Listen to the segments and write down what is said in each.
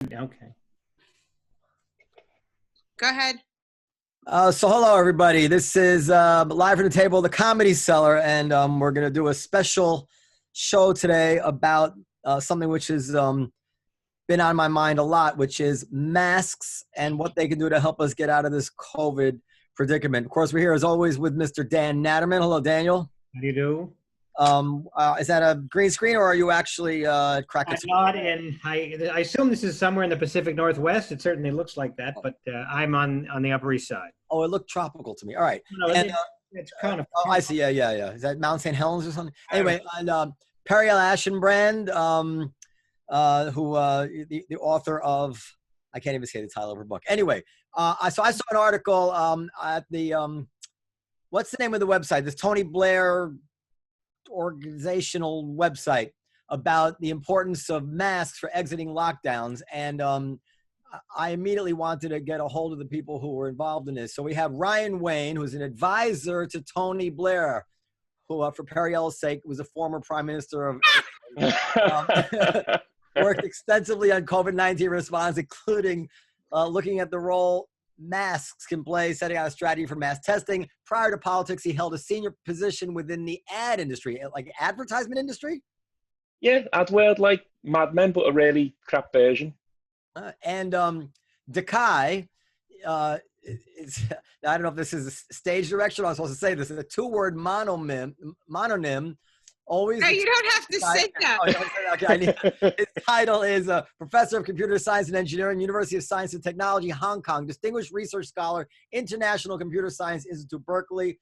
Okay. Go ahead. So hello, everybody. This is live from the table, the Comedy Cellar, and we're going to do a special show today about something which has been on my mind a lot, which is masks and what they can do to help us get out of this COVID predicament. Of course, we're here as always with Mr. Dan Naturman. Hello, Daniel. How do you do? Is that a green screen, or are you actually cracking? I'm not in. I assume this is somewhere in the Pacific Northwest. It certainly looks like that, but I'm on the Upper East Side. Oh, it looked tropical to me. All right. No, And, it's kind of. oh, I see. Yeah. Is that Mount St. Helens or something? Anyway, and Periel Aschenbrand, the author of, I can't even say the title of her book. Anyway, so I saw an article at the what's the name of the website? This Tony Blair organizational website about the importance of masks for exiting lockdowns, and I immediately wanted to get a hold of the people who were involved in this. So we have Ryan Wain, who's an advisor to Tony Blair, who, for Periel's sake, was a former prime minister of worked extensively on COVID-19 response, including looking at the role masks can play, setting out a strategy for mass testing. Prior to politics, he held a senior position within the ad industry, like advertisement industry. Yeah, ad world, like Mad Men, but a really crap version. And Kai, I don't know if this is a stage direction. I was supposed to say this is a two-word mononym. Always. No, you don't have to say that. Okay, his title is Professor of Computer Science and Engineering, University of Science and Technology, Hong Kong, Distinguished Research Scholar, International Computer Science Institute, Berkeley.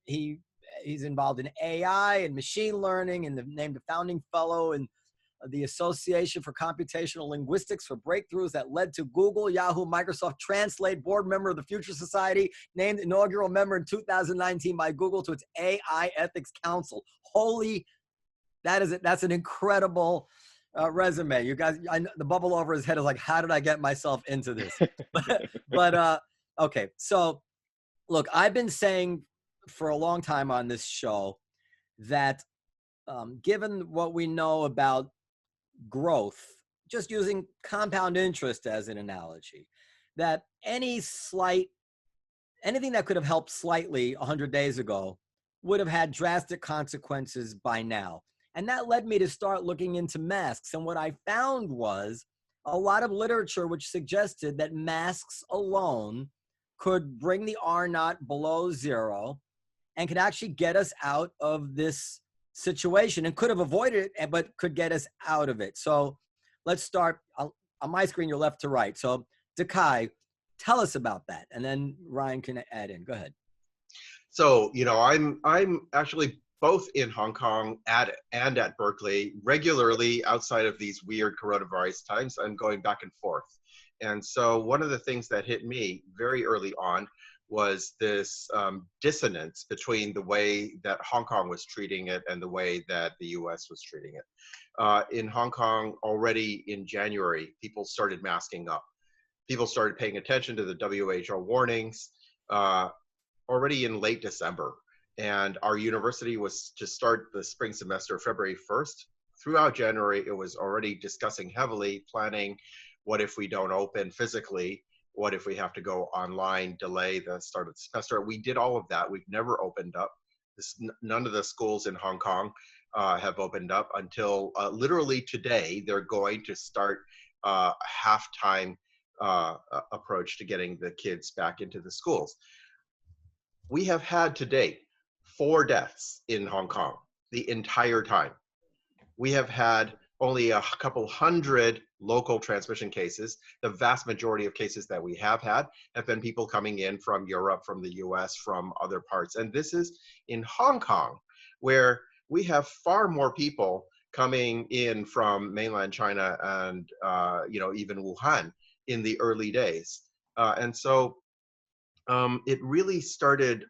He's involved in AI and machine learning, and named a founding fellow in the Association for Computational Linguistics for breakthroughs that led to Google, Yahoo, Microsoft Translate, board member of the Future Society, named inaugural member in 2019 by Google to its AI Ethics Council. Holy, that's an incredible resume. You guys, the bubble over his head is like, how did I get myself into this? but okay, so look, I've been saying for a long time on this show that given what we know about growth, just using compound interest as an analogy, that anything that could have helped slightly 100 days ago would have had drastic consequences by now. And that led me to start looking into masks. And what I found was a lot of literature which suggested that masks alone could bring the R naught below zero and could actually get us out of this situation, and could have avoided it, but could get us out of it. So let's start on my screen, your left to right. So Kai, tell us about that, and then Ryan can add in. Go ahead. So, I'm actually both in Hong Kong and at Berkeley regularly. Outside of these weird coronavirus times, I'm going back and forth. And so one of the things that hit me very early on was this dissonance between the way that Hong Kong was treating it and the way that the US was treating it. In Hong Kong, already in January, people started masking up. People started paying attention to the WHO warnings already in late December. And our university was to start the spring semester February 1st. Throughout January, it was already discussing heavily, planning what if we don't open physically. What if we have to go online, delay the start of the semester? We did all of that. We've never opened up. None of the schools in Hong Kong have opened up until literally today. They're going to start a half-time approach to getting the kids back into the schools. We have had to date 4 deaths in Hong Kong the entire time. We have had only a couple hundred local transmission cases. The vast majority of cases that we have had have been people coming in from Europe, from the US, from other parts. And this is in Hong Kong, where we have far more people coming in from mainland China and even Wuhan in the early days. And so it really started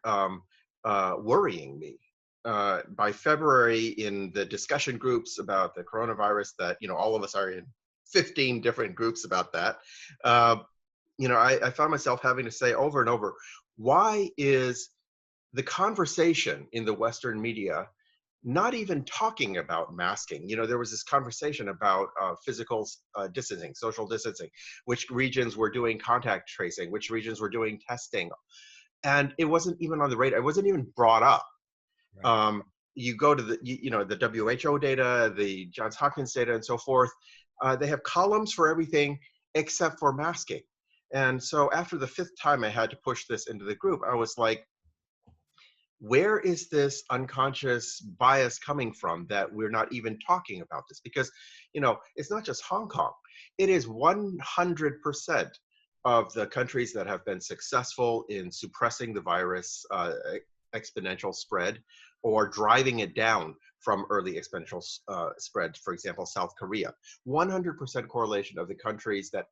worrying me. By February, in the discussion groups about the coronavirus, that all of us are in 15 different groups about that, I found myself having to say over and over, why is the conversation in the Western media not even talking about masking. There was this conversation about physical distancing, social distancing, which regions were doing contact tracing, which regions were doing testing. And it wasn't even on the radar. It wasn't even brought up. Right. You go to the WHO data, the Johns Hopkins data, and so forth. They have columns for everything except for masking. And so after the 5th time I had to push this into the group, I was like, where is this unconscious bias coming from that we're not even talking about this? Because, it's not just Hong Kong. It is 100% of the countries that have been successful in suppressing the virus exponential spread or driving it down from early exponential spread. For example, South Korea. 100% correlation of the countries that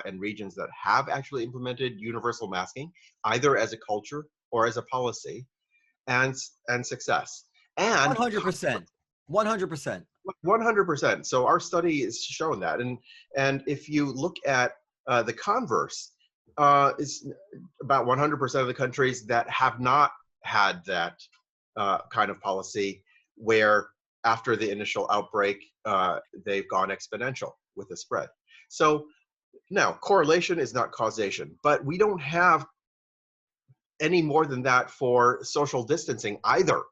and regions that have actually implemented universal masking, either as a culture or as a policy, and success. And 100%. 100%. 100%. So our study is showing that. And if you look at the converse, is about 100% of the countries that have not had that kind of policy, where after the initial outbreak, they've gone exponential with the spread. So now, correlation is not causation, but we don't have any more than that for social distancing either.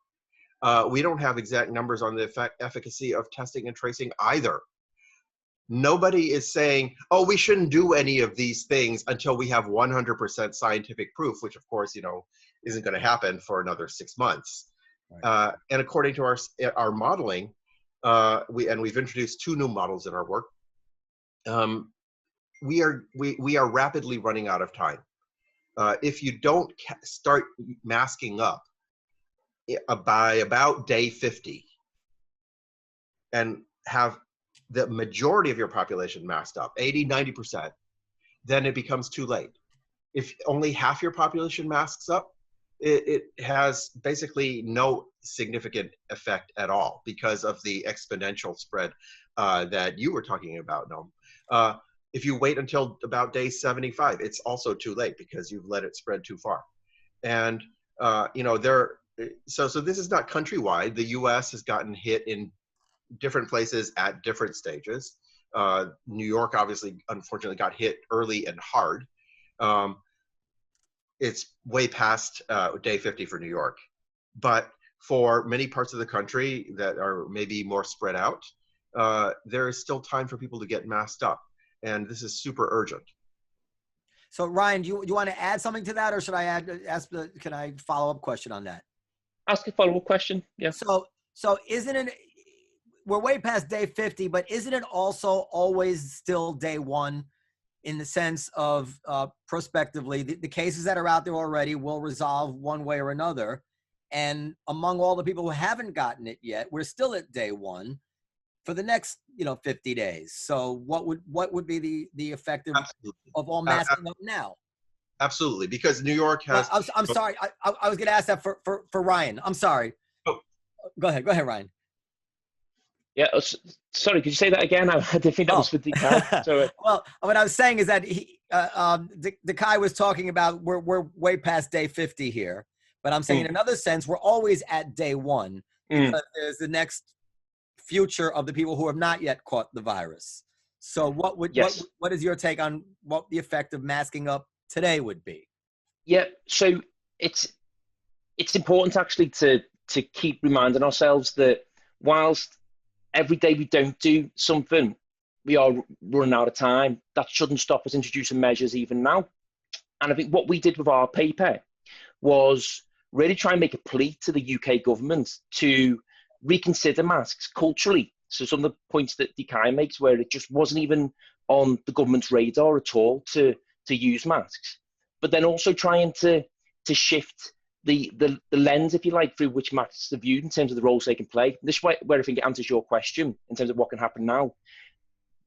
We don't have exact numbers on the efficacy of testing and tracing either. Nobody is saying, oh, we shouldn't do any of these things until we have 100% scientific proof, which of course, isn't going to happen for another 6 months. Right. And according to our modeling, we've introduced 2 new models in our work. We are rapidly running out of time. If you don't start masking up by about day 50 and have the majority of your population masked up, 80, 90%, then it becomes too late. If only half your population masks up, it has basically no significant effect at all because of the exponential spread that you were talking about, Noam. If you wait until about day 75, it's also too late because you've let it spread too far. And, so this is not countrywide. The US has gotten hit in different places at different stages. New York, obviously, unfortunately, got hit early and hard. It's way past day 50 for New York. But for many parts of the country that are maybe more spread out, there is still time for people to get masked up. And this is super urgent. So Ryan, do you want to add something to that, or should I can I follow up question on that? Ask a follow up question. Yeah. So isn't it, we're way past day 50, but isn't it also always still day 1 in the sense of prospectively, the cases that are out there already will resolve one way or another. And among all the people who haven't gotten it yet, we're still at day 1 for the next, 50 days. So what would be the effect of all masking up now? Absolutely, because New York has. Well, I'm sorry. I was going to ask that for Ryan. I'm sorry. Oh. Go ahead, Ryan. Yeah, sorry. Could you say that again? I didn't think that was for Kai. So, well, what I was saying is that the Kai was talking about we're way past day 50 here, but I'm saying in another sense we're always at day 1 because there's the next future of the people who have not yet caught the virus. So what is your take on what the effect of masking up today would be? Yeah, so it's important actually to keep reminding ourselves that whilst every day we don't do something, we are running out of time. That shouldn't stop us introducing measures even now. And I think what we did with our paper was really try and make a plea to the UK government to reconsider masks culturally. So some of the points that Kai makes, where it just wasn't even on the government's radar at all to use masks, but then also trying to shift the lens, if you like, through which masks are viewed in terms of the roles they can play. This is where I think it answers your question in terms of what can happen now.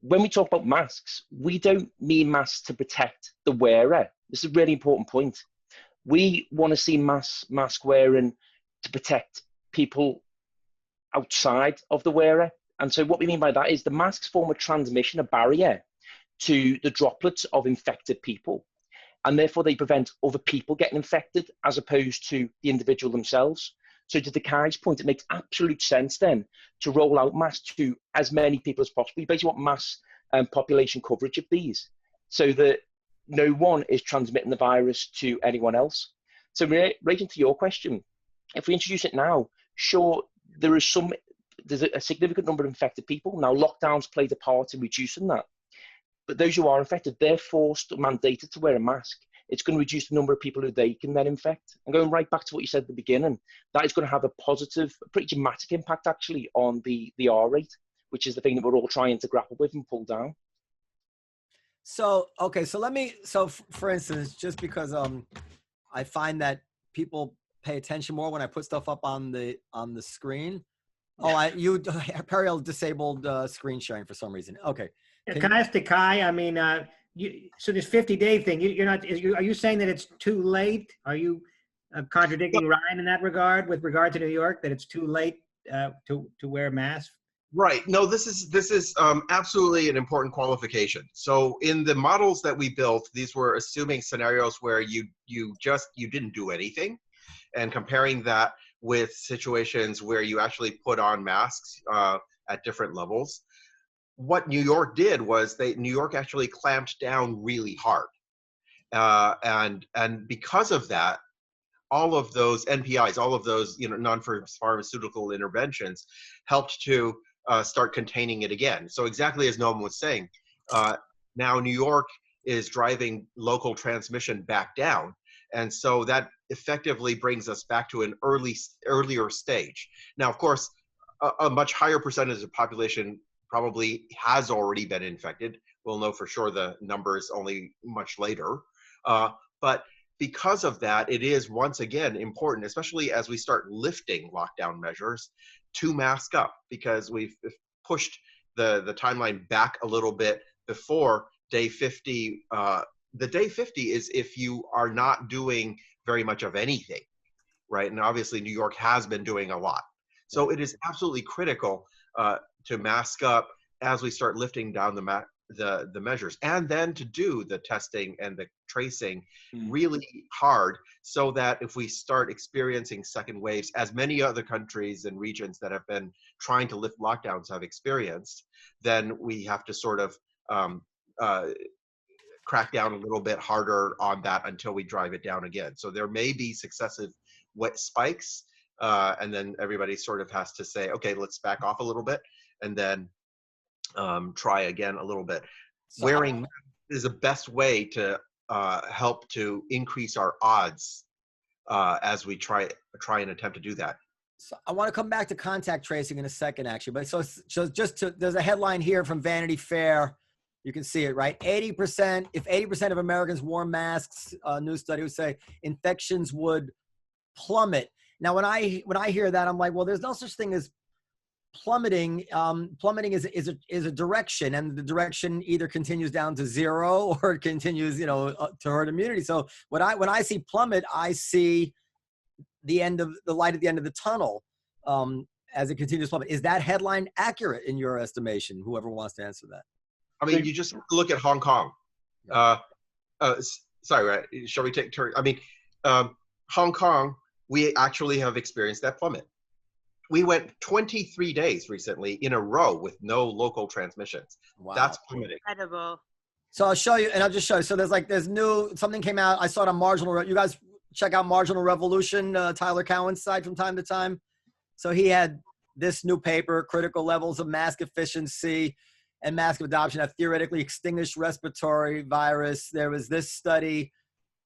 When we talk about masks, we don't mean masks to protect the wearer. This is a really important point. We want to see mask wearing to protect people outside of the wearer. And so what we mean by that is the masks form a transmission, a barrier to the droplets of infected people. And therefore they prevent other people getting infected as opposed to the individual themselves. So to the Kai's point, it makes absolute sense then to roll out masks to as many people as possible. You basically want mass population coverage of these so that no one is transmitting the virus to anyone else. So relating to your question, if we introduce it now, sure, there's a significant number of infected people. Now, lockdowns played a part in reducing that. But those who are infected, they're forced or mandated to wear a mask. It's going to reduce the number of people who they can then infect. And going right back to what you said at the beginning, that is going to have a positive, a pretty dramatic impact actually on the R rate, which is the thing that we're all trying to grapple with and pull down. So, okay, so for instance, just because I find that people pay attention more when I put stuff up on the screen. Oh, Periel disabled screen sharing for some reason. Okay. Can I ask the Kai? I mean, so this 50-day thing, are you saying that it's too late? Are you contradicting Ryan in that regard with regard to New York, that it's too late to wear a mask? Right. No, this is absolutely an important qualification. So in the models that we built, these were assuming scenarios where you didn't do anything, and comparing that with situations where you actually put on masks at different levels. What New York did was New York actually clamped down really hard, and because of that, all of those NPIs, all of those non-pharmaceutical interventions, helped to start containing it again. So exactly as Noam was saying, now New York is driving local transmission back down, and so that effectively brings us back to an earlier stage. Now, of course, a much higher percentage of the population probably has already been infected. We'll know for sure the numbers only much later. But because of that, it is once again important, especially as we start lifting lockdown measures, to mask up, because we've pushed the timeline back a little bit before day 50. The day 50 is if you are not doing very much of anything, right? And obviously New York has been doing a lot. So it is absolutely critical to mask up as we start lifting down the measures, and then to do the testing and the tracing really hard, so that if we start experiencing second waves, as many other countries and regions that have been trying to lift lockdowns have experienced, then we have to sort of crack down a little bit harder on that until we drive it down again. So there may be successive wet spikes, and then everybody sort of has to say, okay, let's back off a little bit, and then try again a little bit. So wearing masks is the best way to help to increase our odds as we try and attempt to do that. So I want to come back to contact tracing in a second, actually. But so there's a headline here from Vanity Fair. You can see it, right? 80%, if 80% of Americans wore masks, a new study would say infections would plummet. Now, when I hear that, I'm like, well, there's no such thing as plummeting. Plummeting is a direction, and the direction either continues down to zero or it continues, to herd immunity. So when I see plummet, I see the light at the end of the tunnel as it continues to plummet. Is that headline accurate in your estimation? Whoever wants to answer that. I mean, you just look at Hong Kong. Sorry, right? Shall we take turn? I mean, Hong Kong, we actually have experienced that plummet. We went 23 days recently in a row with no local transmissions. Wow. That's plummeting. Incredible. So I'll show you, and I'll just show you. So something came out. I saw it on Marginal. You guys check out Marginal Revolution, Tyler Cowen's site from time to time. So he had this new paper, Critical Levels of Mask Efficiency and Mask Adoption Have Theoretically Extinguished Respiratory Virus. There was this study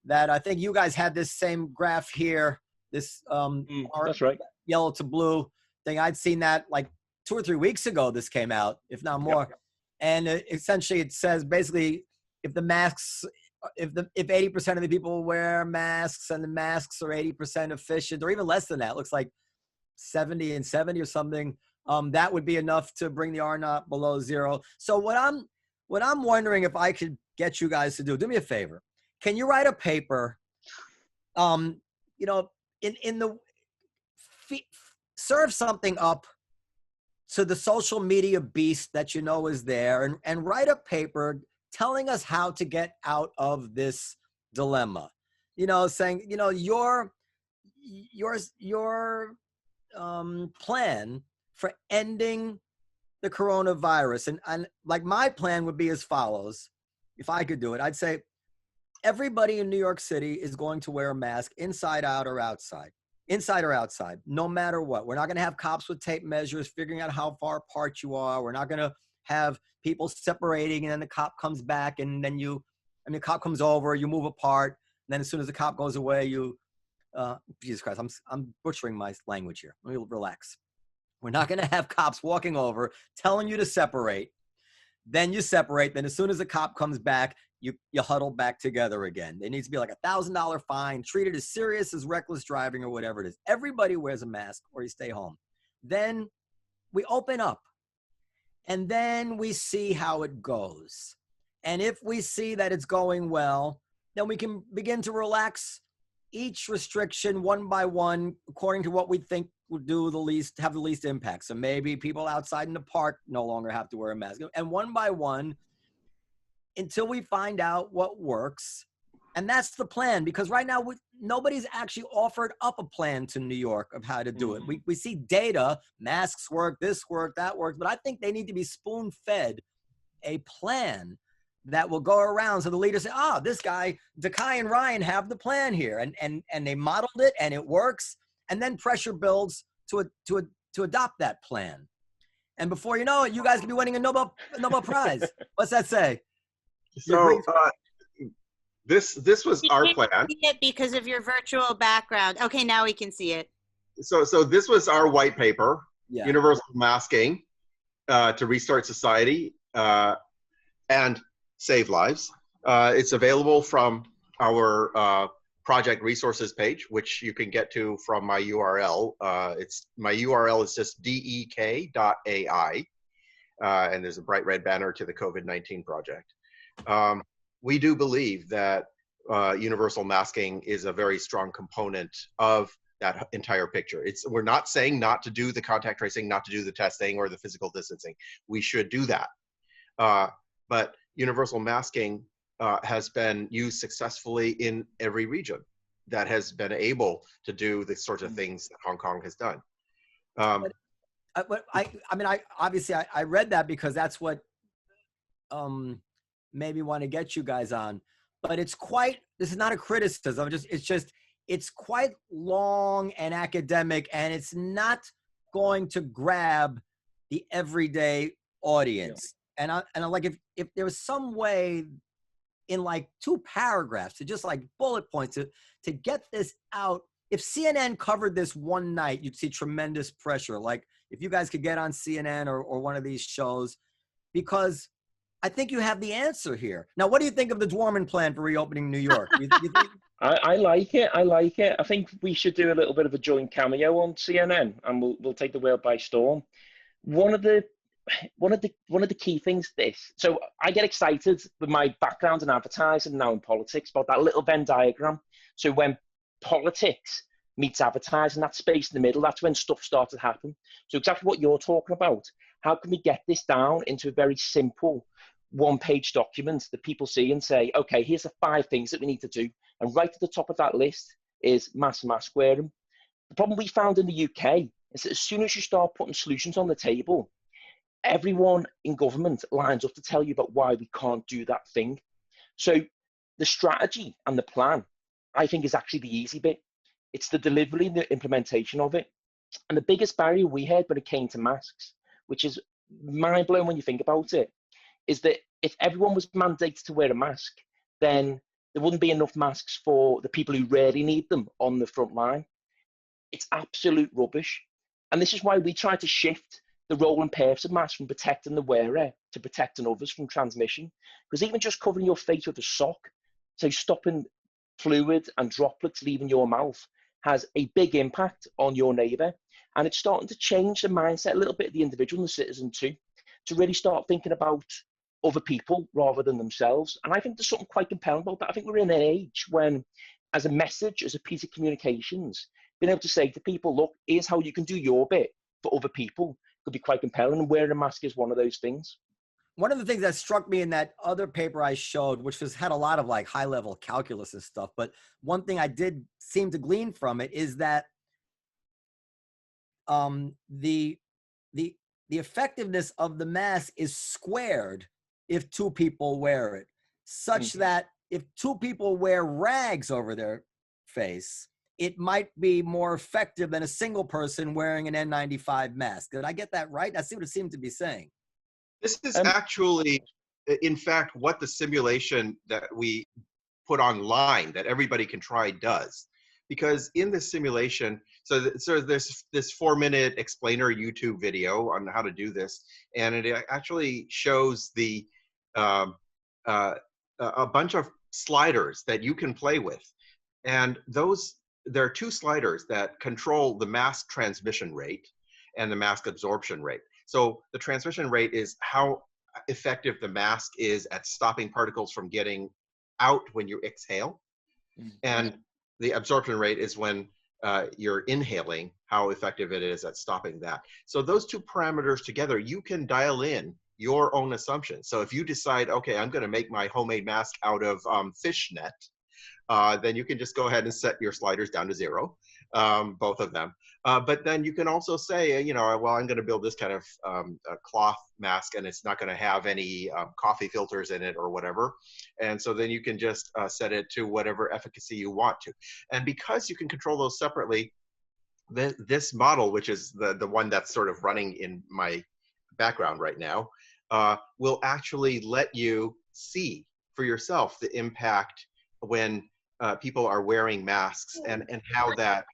that I think you guys had this same graph here, this that's right, yellow to blue thing. I'd seen that like 2 or 3 weeks ago. This came out, if not more. Yep. And essentially it says basically if 80% of the people wear masks and the masks are 80% efficient, or even less than that, looks like 70 and 70 or something, that would be enough to bring the R naught below zero. So what I'm wondering if I could get you guys to do me a favor. Can you write a paper, serve something up to the social media beast that is there, and write a paper telling us how to get out of this dilemma. Saying, your plan for ending the coronavirus. And like my plan would be as follows. If I could do it, I'd say everybody in New York City is going to wear a mask inside out or outside. Inside or outside, no matter what. We're not going to have cops with tape measures figuring out how far apart you are. We're not going to have people separating and then the cop comes back and then the cop comes over, you move apart. And then as soon as the cop goes away, Jesus Christ, I'm butchering my language here. Let me relax. We're not going to have cops walking over, telling you to separate. Then you separate. Then as soon as the cop comes back, you huddle back together again. There needs to be like $1,000 fine, treated as serious as reckless driving or whatever it is. Everybody wears a mask or you stay home. Then we open up and then we see how it goes. And if we see that it's going well, then we can begin to relax each restriction one by one, according to what we think will have the least impact. So maybe people outside in the park no longer have to wear a mask. And one by one, until we find out what works. And that's the plan, because right now nobody's actually offered up a plan to New York of how to do it. We see data, masks work, this work, that works, but I think they need to be spoon-fed a plan that will go around so the leaders say, this guy, Kai and Ryan have the plan here, and they modeled it and it works, and then pressure builds to adopt that plan. And before you know it, you guys could be winning a Nobel Prize. What's that say? So this was our plan. See it because of your virtual background. Okay, now we can see it. So this was our white paper, Yeah. Universal Masking to Restart Society and Save Lives. It's available from our project resources page, which you can get to from my URL. My URL is just dek.ai, and there's a bright red banner to the COVID-19 project. We do believe that universal masking is a very strong component of that entire picture. We're not saying not to do the contact tracing, not to do the testing or the physical distancing. We should do that. But universal masking has been used successfully in every region that has been able to do the sorts of things that Hong Kong has done. I read that because that's what maybe want to get you guys on, but this is not a criticism. It's quite long and academic, and it's not going to grab the everyday audience. Yeah. And I like if there was some way in like 2 paragraphs to just like bullet points to get this out. If CNN covered this one night, you'd see tremendous pressure. Like if you guys could get on CNN or one of these shows, because I think you have the answer here. Now, what do you think of the Dworman plan for reopening New York? You think? I like it. I think we should do a little bit of a joint cameo on CNN, and we'll take the world by storm. One of the key things so I get excited with my background in advertising, now in politics, about that little Venn diagram. So when politics meets advertising, that space in the middle, that's when stuff starts to happen. So exactly what you're talking about. How can we get this down into a very simple one-page document that people see and say, okay, here's the 5 things that we need to do. And right at the top of that list is mask wearing. The problem we found in the UK is that as soon as you start putting solutions on the table, everyone in government lines up to tell you about why we can't do that thing. So the strategy and the plan, I think, is actually the easy bit. It's the delivery and the implementation of it. And the biggest barrier we had when it came to masks, which is mind-blowing when you think about it, is that if everyone was mandated to wear a mask, then there wouldn't be enough masks for the people who really need them on the front line. It's absolute rubbish. And this is why we try to shift the role and purpose of masks from protecting the wearer to protecting others from transmission. Because even just covering your face with a sock, so stopping fluid and droplets leaving your mouth, has a big impact on your neighbour. And it's starting to change the mindset a little bit of the individual and the citizen too, to really start thinking about other people rather than themselves. And I think there's something quite compelling about that. I think we're in an age when, as a message, as a piece of communications, being able to say to people, look, here's how you can do your bit for other people could be quite compelling. And wearing a mask is one of those things. One of the things that struck me in that other paper I showed, which had a lot of like high level calculus and stuff, but one thing I did seem to glean from it is that the effectiveness of the mask is squared if two people wear it, such that if two people wear rags over their face, it might be more effective than a single person wearing an N95 mask. Did I get that right? That's what it seemed to be saying. This is actually, in fact, what the simulation that we put online that everybody can try does. Because in this simulation, so there's this 4-minute explainer YouTube video on how to do this, and it actually shows the a bunch of sliders that you can play with, and there are 2 sliders that control the mask transmission rate and the mask absorption rate. So the transmission rate is how effective the mask is at stopping particles from getting out when you exhale, and the absorption rate is when you're inhaling, how effective it is at stopping that. So those 2 parameters together, you can dial in your own assumptions. So if you decide, okay, I'm going to make my homemade mask out of fish net, then you can just go ahead and set your sliders down to 0, both of them. But then you can also say, you know, well, I'm going to build this kind of cloth mask, and it's not going to have any coffee filters in it or whatever. And so then you can just set it to whatever efficacy you want to. And because you can control those separately, this model, which is the one that's sort of running in my background right now, will actually let you see for yourself the impact when people are wearing masks, and how that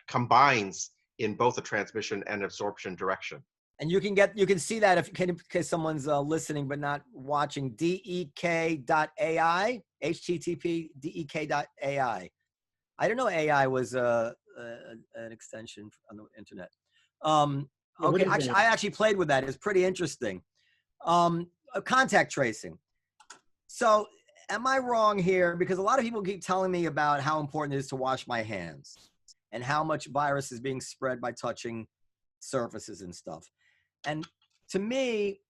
combines in both the transmission and absorption direction. And you can see that if in case someone's listening but not watching, dek.ai, http dek.ai. I didn't know AI was an extension on the internet. Okay, actually, I actually played with that. It's pretty interesting. Contact tracing. So am I wrong here? Because a lot of people keep telling me about how important it is to wash my hands and how much virus is being spread by touching surfaces and stuff. And to me,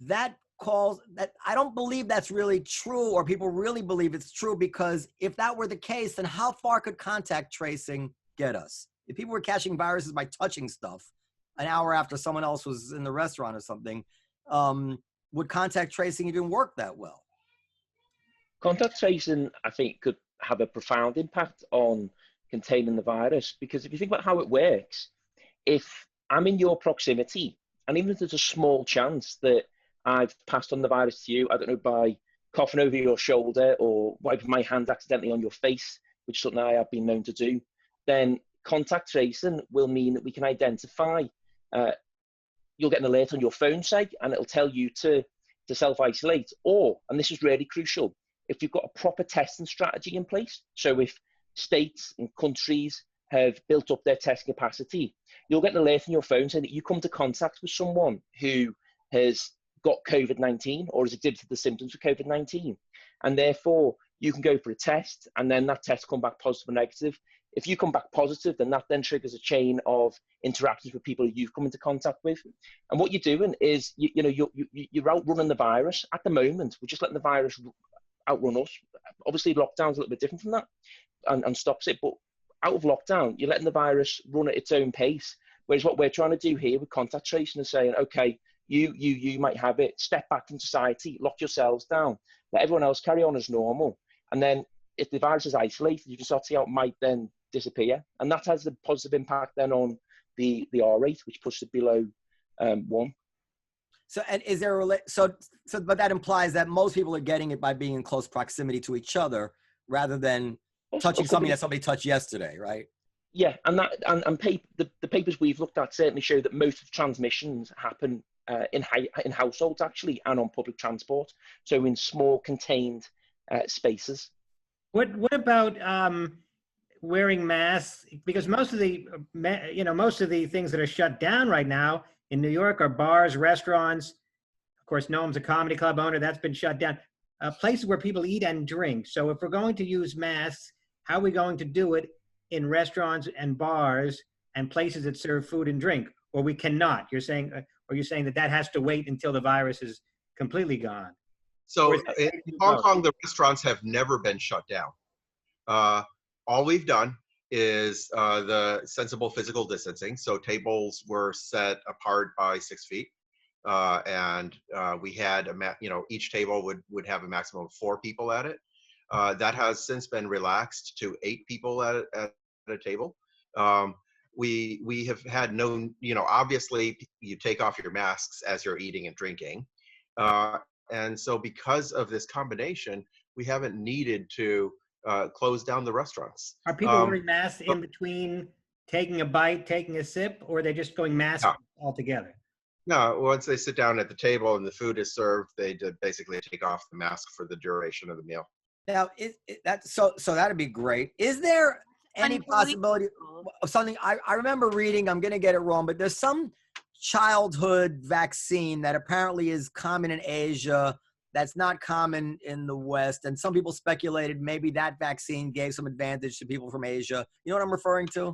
that I don't believe that's really true, or people really believe it's true, because if that were the case, then how far could contact tracing get us? If people were catching viruses by touching stuff an hour after someone else was in the restaurant or something, would contact tracing even work that well? Contact tracing, I think, could have a profound impact on containing the virus, because if you think about how it works, if I'm in your proximity, and even if there's a small chance that I've passed on the virus to you, I don't know, by coughing over your shoulder or wiping my hand accidentally on your face, which is something I have been known to do, then contact tracing will mean that we can identify, you'll get an alert on your phone, say, and it'll tell you to self-isolate. Or, and this is really crucial, if you've got a proper testing strategy in place, so if states and countries have built up their testing capacity, you'll get an alert on your phone saying that you come to contact with someone who has got COVID-19 or has exhibited the symptoms of COVID-19. And therefore, you can go for a test, and then that test come back positive or negative. If you come back positive, then that then triggers a chain of interactions with people you've come into contact with. And what you're doing is, you're outrunning the virus. At the moment, we're just letting the virus outrun us. Obviously, lockdown's a little bit different from that and stops it. But out of lockdown, you're letting the virus run at its own pace. Whereas what we're trying to do here with contact tracing is saying, okay, you might have it, step back from society, lock yourselves down, let everyone else carry on as normal. And then if the virus is isolated, you can start to see how it might then disappear. And that has a positive impact then on the R rate, which pushes it below 1. So, and is there a but that implies that most people are getting it by being in close proximity to each other rather than touching something that somebody touched yesterday, right? Yeah, and the papers we've looked at certainly show that most of transmissions happen in households actually, and on public transport, so in small contained spaces. What about wearing masks? Because most of the things that are shut down right now in New York are bars, restaurants. Of course, Noam's a comedy club owner. That's been shut down. Places where people eat and drink. So if we're going to use masks, how are we going to do it in restaurants and bars and places that serve food and drink? Or we cannot? You're saying that has to wait until the virus is completely gone. So in Hong Kong, the restaurants have never been shut down. All we've done is the sensible physical distancing. So tables were set apart by 6 feet. And we had each table would have a maximum of 4 people at it. That has since been relaxed to 8 people at a table. We have had no, obviously you take off your masks as you're eating and drinking. And so because of this combination, we haven't needed to close down the restaurants. Are people wearing masks in between taking a bite, taking a sip, or are they just going mask altogether? No, once they sit down at the table and the food is served, they basically take off the mask for the duration of the meal. Now, so that'd be great. Is there any possibility of something? I remember reading, I'm going to get it wrong, but there's some childhood vaccine that apparently is common in Asia that's not common in the West. And some people speculated maybe that vaccine gave some advantage to people from Asia. You know what I'm referring to?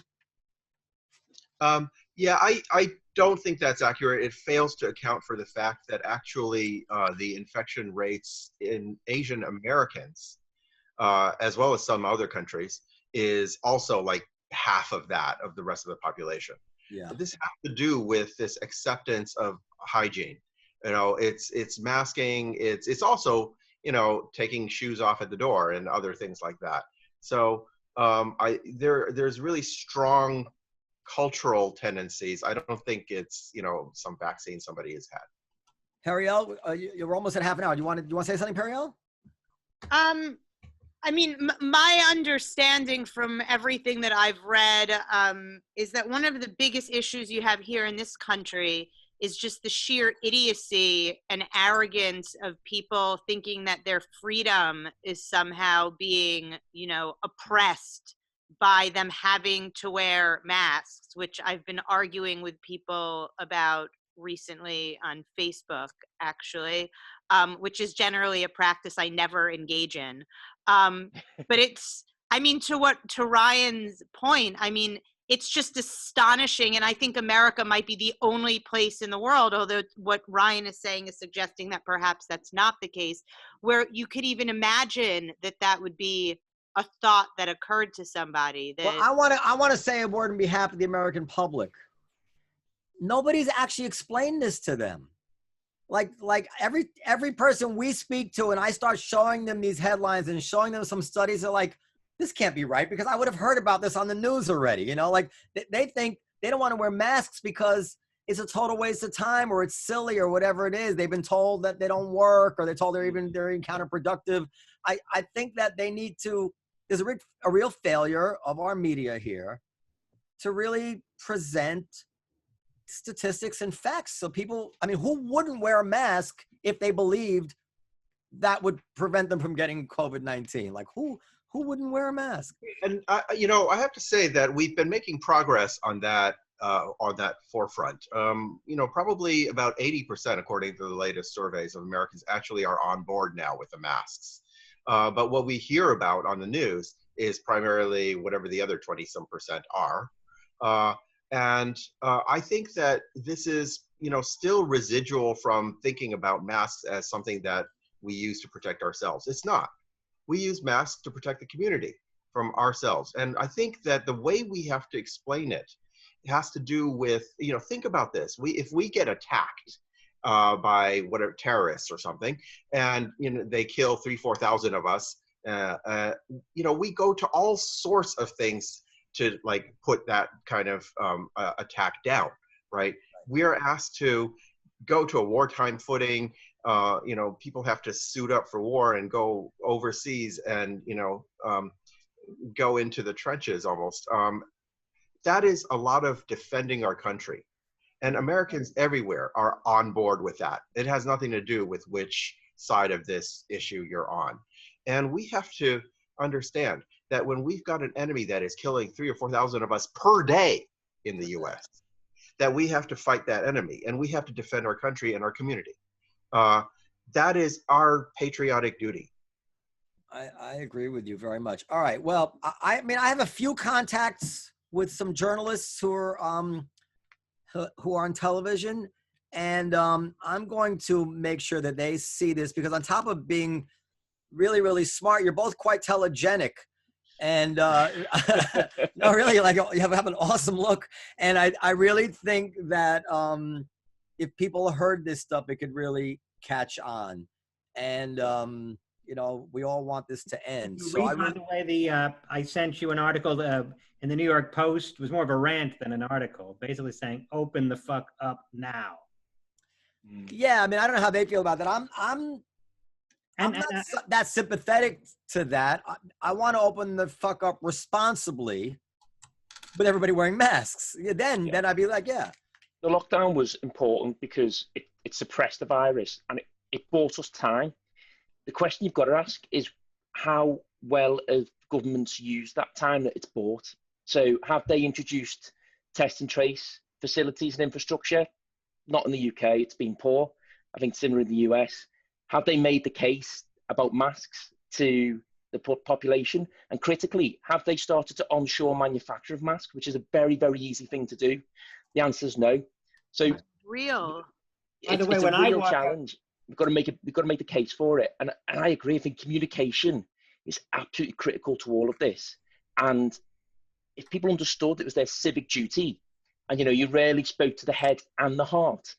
Yeah, I don't think that's accurate. It fails to account for the fact that actually the infection rates in Asian Americans, as well as some other countries, is also like half of that of the rest of the population. Yeah. But this has to do with this acceptance of hygiene. It's masking. It's also taking shoes off at the door and other things like that. So there's really strong cultural tendencies. I don't think it's some vaccine somebody has had. Periel, you're almost at half an hour. Do you want to say something, Periel? I mean, my understanding from everything that I've read is that one of the biggest issues you have here in this country is just the sheer idiocy and arrogance of people thinking that their freedom is somehow being, oppressed by them having to wear masks, which I've been arguing with people about recently on Facebook, actually, which is generally a practice I never engage in. But to Ryan's point, it's just astonishing. And I think America might be the only place in the world, although what Ryan is saying is suggesting that perhaps that's not the case, where you could even imagine that would be a thought that occurred to somebody. Well, I want to say a word on behalf of the American public. Nobody's actually explained this to them. Like every person we speak to, and I start showing them these headlines and showing them some studies, are like, this can't be right, because I would have heard about this on the news already. They think they don't want to wear masks because it's a total waste of time, or it's silly, or whatever it is. They've been told that they don't work, or they're told they're counterproductive. I think that they need to. There's a real failure of our media here to really present statistics and facts. So people, who wouldn't wear a mask if they believed that would prevent them from getting COVID-19? Like who wouldn't wear a mask? And I have to say that we've been making progress on that forefront. Probably about 80%, according to the latest surveys, of Americans actually are on board now with the masks. But what we hear about on the news is primarily whatever the other 20-some% are. And I think that this is, still residual from thinking about masks as something that we use to protect ourselves. It's not. We use masks to protect the community from ourselves. And I think that the way we have to explain it has to do with, think about this. If we get attacked by terrorists or something, and they kill 3,000-4,000 of us, we go to all sorts of things to put that kind of attack down, right? We are asked to go to a wartime footing. People have to suit up for war and go overseas and go into the trenches almost. That is a lot of defending our country. And Americans everywhere are on board with that. It has nothing to do with which side of this issue you're on. And we have to understand that when we've got an enemy that is killing 3,000 or 4,000 of us per day in the US, that we have to fight that enemy and we have to defend our country and our community. That is our patriotic duty. I agree with you very much. All right. Well, I have a few contacts with some journalists who are on television, and I'm going to make sure that they see this, because on top of being really, really smart, you're both quite telegenic. And no, really, like you have an awesome look. And I really think that if people heard this stuff, it could really catch on. And you know, we all want this to end. So Read, by the way, I sent you an article in the New York Post. It was more of a rant than an article, basically saying, "Open the fuck up now." Yeah, I mean, I don't know how they feel about that. I'm not that sympathetic to that. I want to open the fuck up responsibly, with everybody wearing masks. Then I'd be like, yeah. The lockdown was important because it suppressed the virus and it bought us time. The question you've got to ask is how well have governments used that time that it's bought? So have they introduced test and trace facilities and infrastructure? Not in the UK, it's been poor. I think similar in the US. Have they made the case about masks to the population? And critically, have they started to onshore manufacture of masks, which is a very, very easy thing to do? The answer is no. So real. By the way, it's when a I real walk challenge. We've got to make the case for it. And I agree. I think communication is absolutely critical to all of this. And if people understood it was their civic duty, and you rarely spoke to the head and the heart,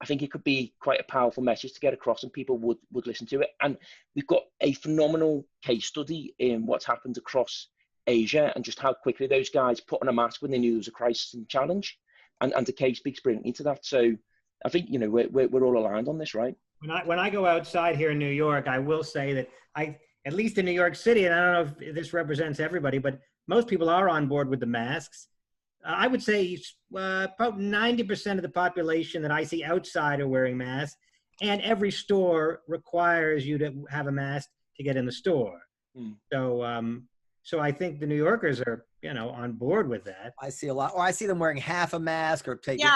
I think it could be quite a powerful message to get across, and people would listen to it. And we've got a phenomenal case study in what's happened across Asia and just how quickly those guys put on a mask when they knew there was a crisis and challenge. And the case speaks brilliantly to that. So I think we're all aligned on this, right? When I go outside here in New York, I will say that at least in New York City, and I don't know if this represents everybody, but most people are on board with the masks. I would say about 90% of the population that I see outside are wearing masks, and every store requires you to have a mask to get in the store. So I think the New Yorkers are, on board with that. I see a lot, or I see them wearing half a mask or taking.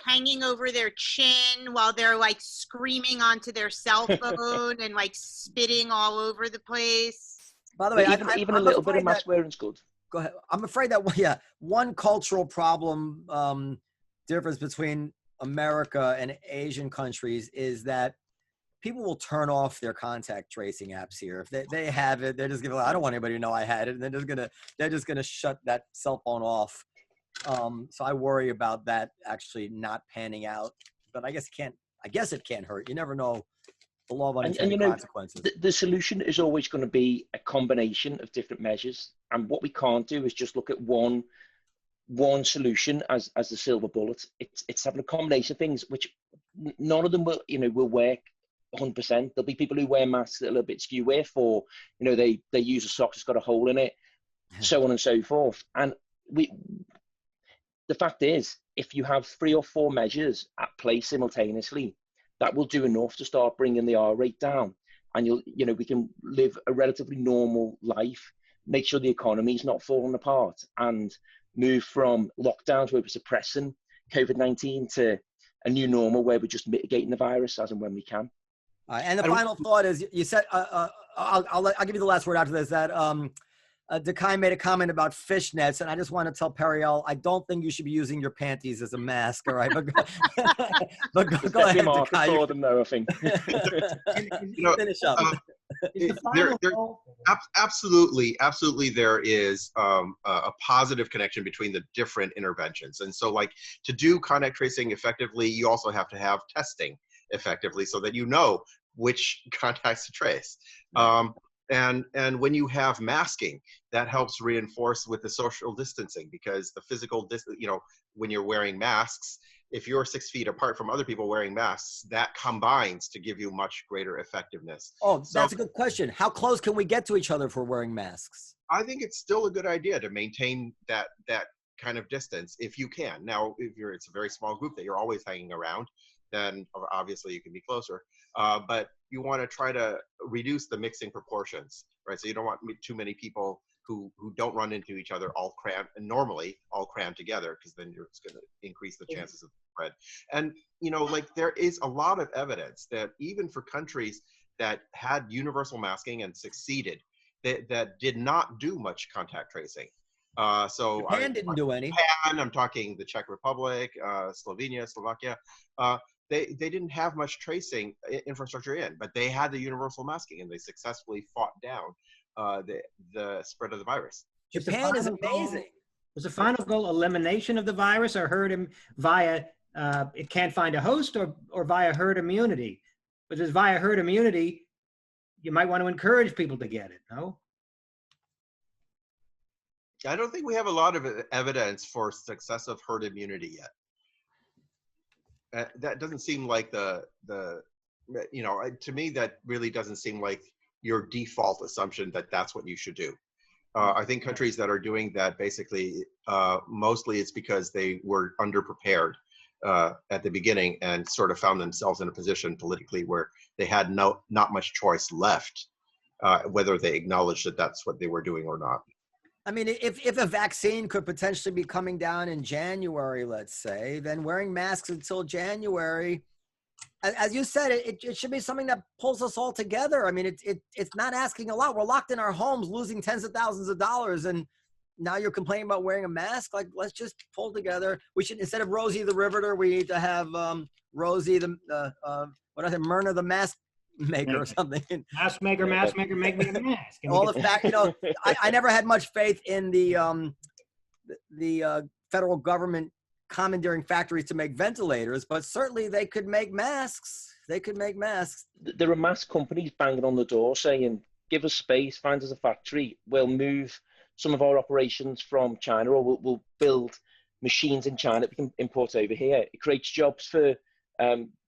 Hanging over their chin while they're like screaming onto their cell phone and like spitting all over the place. By the way, even a little bit of mask wearing is good. Go ahead. I'm afraid that one cultural problem difference between America and Asian countries is that people will turn off their contact tracing apps here. If they have it, they're just gonna, I don't want anybody to know I had it, and they're just gonna shut that cell phone off. So I worry about that actually not panning out. But I guess it can't hurt. You never know the law of unintended consequences. The solution is always going to be a combination of different measures, and what we can't do is just look at one solution as the silver bullet. It's having a combination of things, which none of them will work 100%. There'll be people who wear masks that are a little bit skew with, or they use a sock that's got a hole in it, so on and so forth. And the fact is, if you have 3 or 4 measures at play simultaneously, that will do enough to start bringing the R rate down, and we can live a relatively normal life, make sure the economy is not falling apart, and move from lockdowns where we're suppressing COVID-19 to a new normal where we're just mitigating the virus as and when we can. And the final thought is, you said, I'll give you the last word after this, that Kai made a comment about fishnets, and I just want to tell Periel, I don't think you should be using your panties as a mask, all right? But go ahead, Kai. For them, though, I think. Finish up. Absolutely, there is a positive connection between the different interventions. And so, like, to do contact tracing effectively, you also have to have testing effectively so that you know which contacts to trace. And when you have masking, that helps reinforce with the social distancing, because the physical distance, when you're wearing masks, if you're 6 feet apart from other people wearing masks, that combines to give you much greater effectiveness. Oh, that's a good question. How close can we get to each other if we're wearing masks? I think it's still a good idea to maintain that kind of distance if you can. Now, if it's a very small group that you're always hanging around, then obviously you can be closer. But you want to try to reduce the mixing proportions, right? So you don't want too many people who don't run into each other all crammed together, because then it's going to increase the chances of spread. And there is a lot of evidence that even for countries that had universal masking and succeeded, that did not do much contact tracing. So Japan didn't do any. Japan, I'm talking the Czech Republic, Slovenia, Slovakia. They didn't have much tracing infrastructure in, but they had the universal masking, and they successfully fought down the spread of the virus. Japan is amazing. Was the final goal elimination of the virus, or via it can't find a host, or via herd immunity? But as via herd immunity, you might want to encourage people to get it, no? I don't think we have a lot of evidence for success of herd immunity yet. That doesn't seem like to me, that really doesn't seem like your default assumption that that's what you should do. I think countries that are doing that, basically, mostly it's because they were underprepared at the beginning and sort of found themselves in a position politically where they had not much choice left, whether they acknowledged that that's what they were doing or not. I mean, if a vaccine could potentially be coming down in January, let's say, then wearing masks until January, as you said, it should be something that pulls us all together. I mean, it's not asking a lot. We're locked in our homes, losing tens of thousands of dollars, and now you're complaining about wearing a mask? Like, let's just pull together. We should, instead of Rosie the Riveter, we need to have Rosie Myrna the mask maker or something. Mask maker, make me a mask. All the fact, I never had much faith in the federal government commandeering factories to make ventilators, but certainly they could make masks. There are mask companies banging on the door saying, give us space, find us a factory, we'll move some of our operations from China, or we'll build machines in China that we can import over here. It creates jobs for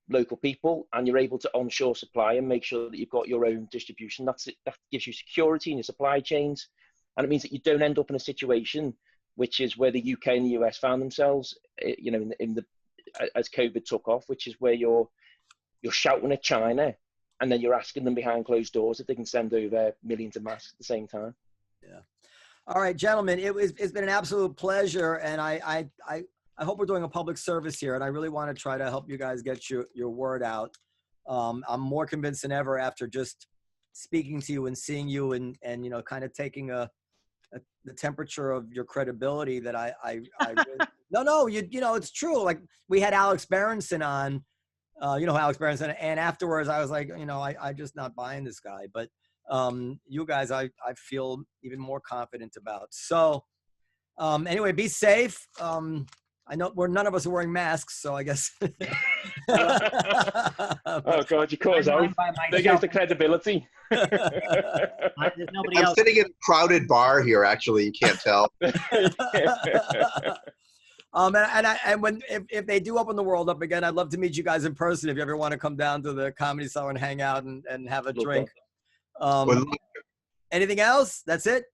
local people, and you're able to onshore supply and make sure that you've got your own distribution. That gives you security in your supply chains, and it means that you don't end up in a situation which is where the UK and the US found themselves, as COVID took off, which is where you're shouting at China, and then you're asking them behind closed doors if they can send over millions of masks at the same time. Yeah. All right, gentlemen, it's been an absolute pleasure, and I hope we're doing a public service here, and I really want to try to help you guys get your word out. I'm more convinced than ever after just speaking to you and seeing you and kind of taking the temperature of your credibility that I really, it's true. Like, we had Alex Berenson on, Alex Berenson, and afterwards I was like, I just not buying this guy, but you guys, I feel even more confident about. So anyway, be safe. I know none of us are wearing masks, so I guess. Oh God, you cause out. There goes the credibility. I'm sitting in a crowded bar here. Actually, you can't tell. If they do open the world up again, I'd love to meet you guys in person. If you ever want to come down to the Comedy Cellar and hang out and have a drink. Anything else? That's it.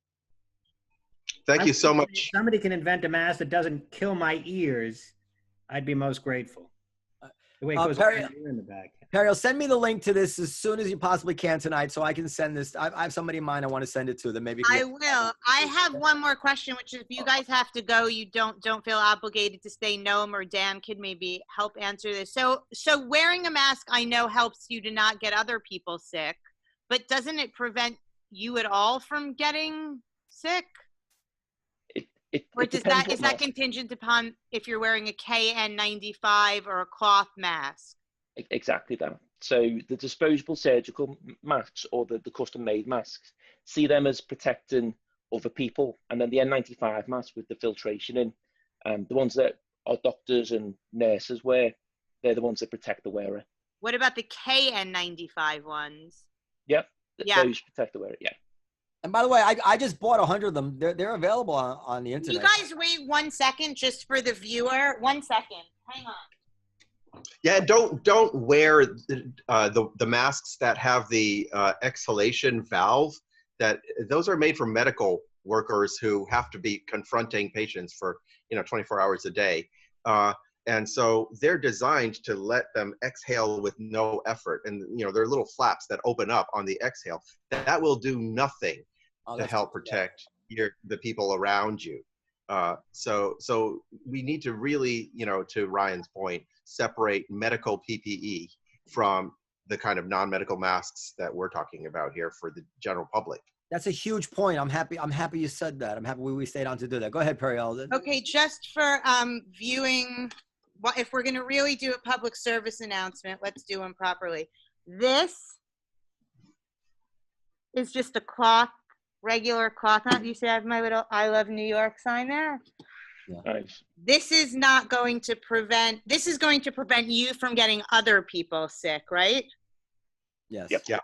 Thank you so much. If somebody can invent a mask that doesn't kill my ears, I'd be most grateful. The way it goes in the back. Periel, send me the link to this as soon as you possibly can tonight, so I can send this. I have somebody in mind I want to send it to. That maybe I will. I have one more question, which is, if you guys have to go, you don't feel obligated to stay. Noam or Dan could maybe help answer this. So wearing a mask, I know, helps you to not get other people sick, but doesn't it prevent you at all from getting sick? Or is that contingent upon if you're wearing a KN95 or a cloth mask? Exactly that. So the disposable surgical masks, or the custom-made masks, see them as protecting other people, and then the N95 masks with the filtration in, the ones that our doctors and nurses wear, they're the ones that protect the wearer. What about the KN95 ones? Yep, those protect the wearer. Yeah. And by the way, I just bought 100 of them. They're available on the internet. You guys wait 1 second, just for the viewer. 1 second. Hang on. Yeah, don't wear the masks that have the exhalation valve. Those are made for medical workers who have to be confronting patients for 24 hours a day. And so they're designed to let them exhale with no effort. And there are little flaps that open up on the exhale. That will do nothing to help protect the people around you. So we need to really, to Ryan's point, separate medical PPE from the kind of non-medical masks that we're talking about here for the general public. That's a huge point. I'm happy you said that. I'm happy we stayed on to do that. Go ahead, Periel. Okay, just for viewing, if we're going to really do a public service announcement, let's do them properly. This is just a cloth regular cloth on. You see I have my little I love New York sign there. Nice. This is not going to prevent, this is going to prevent you from getting other people sick, right? Yes. Yep. Yeah.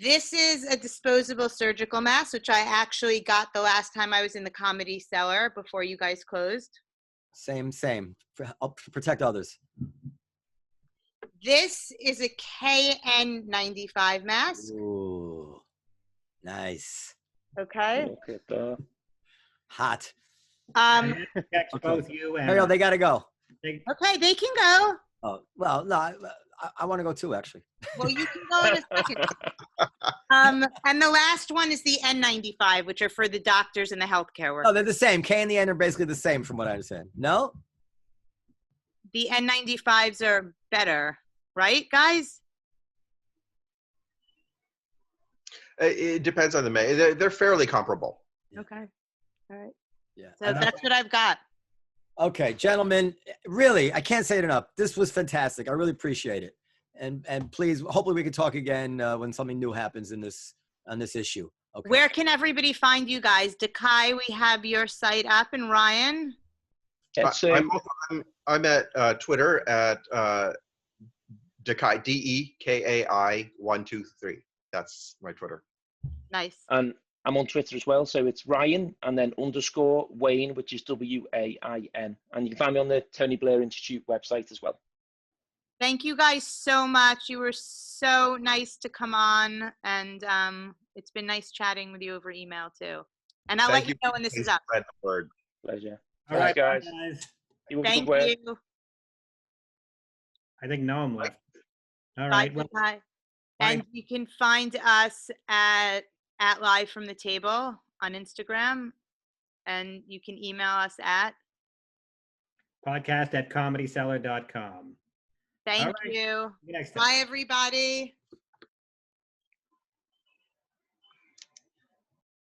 This is a disposable surgical mask, which I actually got the last time I was in the Comedy Cellar before you guys closed. Same. I'll protect others. This is a KN95 mask, Ooh, nice. okay? Look at that. Hot. And that protects Okay. both you and Ariel, they gotta go. Okay, they can go. Oh, well, no, I want to go too, actually. Well, you can go in a second. And the last one is the N95, which are for the doctors and the healthcare Oh, workers. they're the same. K and the N are basically the same, from what I understand. No? The N95s are better, right, guys? It depends on the they're fairly comparable. Okay. All right. Yeah. So that's what I've got. Okay, gentlemen, really, I can't say it enough. This was fantastic. I really appreciate it. And please, hopefully we can talk again when something new happens on this issue. Okay. Where can everybody find you guys? Dekai, we have your site up, and Ryan? It's, I'm at Twitter at Dekai, DEKAI 123. That's my Twitter. Nice. and I'm on Twitter as well, so it's Ryan and then _ Wain, which is WAIN, and you can find me on the Tony Blair Institute website as well. Thank you guys so much. You were so nice to come on, and it's been nice chatting with you over email too. And I'll let you know when this is up. Spread the word. Pleasure. All Thanks, right, guys. guys. You have a Thank good work. you. I think Noam left. All Bye, right. Well, Dekai. And you can find us at Live from the Table on Instagram, and you can email us at podcast@comedycellar.com. Thank All right. you. See you next time. Bye, everybody.